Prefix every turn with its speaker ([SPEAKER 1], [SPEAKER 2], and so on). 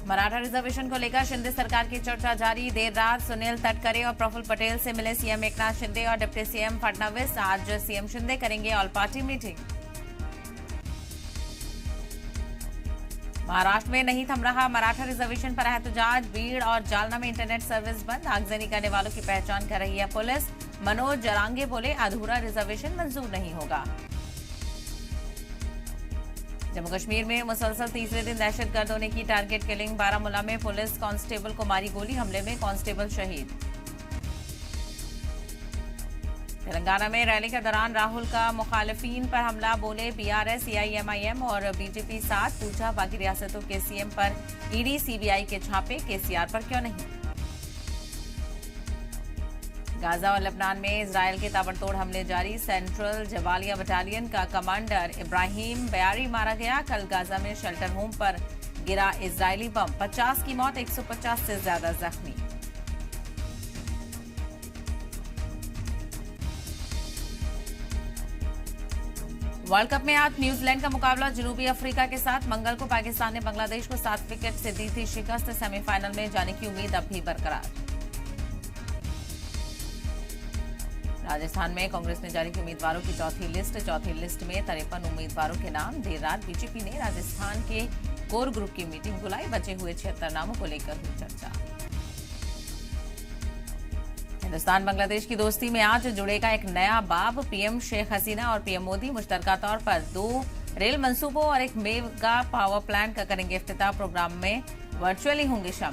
[SPEAKER 1] Maratha reservation को लेकर शिंदे सरकार की चर्चा जारी। देर रात सुनील तटकरे और प्रफुल्ल पटेल से मिले सीएम एकनाथ शिंदे और डिप्टी सीएम फडणवीस। आज सीएम शिंदे करेंगे ऑल पार्टी मीटिंग। महाराष्ट्र में नहीं थम रहा मराठा रिजर्वेशन पर एहतजाज। बीड़ और जालना में इंटरनेट सर्विस बंद। आगजनी करने वालों की पहचान कर रही है पुलिस। मनोज जरांगे बोले, अधूरा रिजर्वेशन मंजूर नहीं होगा। जम्मू कश्मीर में मुसलसल तीसरे दिन दहशतगर्दों ने की टारगेट किलिंग। बारामूला में पुलिस कांस्टेबल को मारी गोली। हमले में कांस्टेबल शहीद। तेलंगाना में रैली के दौरान राहुल का मुखालिफिन पर हमला। बोले, बीआरएस, एआईएमआईएम और बीजेपी साथ। पूछा, बाकी रियासतों के सीएम पर ईडी सीबीआई के छापे, केसीआर पर क्यों नहीं। गाजा और लेबनान में इजरायल के ताबड़तोड़ हमले जारी। सेंट्रल जबालिया बटालियन का कमांडर इब्राहिम बयारी मारा गया। कल गाजा में शेल्टर होम पर गिरा इजरायली बम। 50 की मौत, 150 से ज्यादा जख्मी। वर्ल्ड कप में आज न्यूजीलैंड का मुकाबला जनूबी अफ्रीका के साथ। मंगल को पाकिस्तान ने बांग्लादेश को 7 विकेट से दी थी शिकस्त। सेमीफाइनल में जाने की उम्मीद अब भी बरकरार। राजस्थान में कांग्रेस ने जारी की उम्मीदवारों की चौथी लिस्ट में 53 उम्मीदवारों के नाम। देर रात बीजेपी ने राजस्थान के कोर ग्रुप की मीटिंग बुलाई। बचे हुए 76 नामों को लेकर हुई चर्चा। हिंदुस्तान बांग्लादेश की दोस्ती में आज जुड़ेगा एक नया बाब। पीएम शेख हसीना और पीएम मोदी मुश्तरका तौर पर 2 रेल मंसूबों और एक मेगा पावर प्लांट का करेंगे इफ्तिताह। प्रोग्राम में वर्चुअली होंगे शामिल।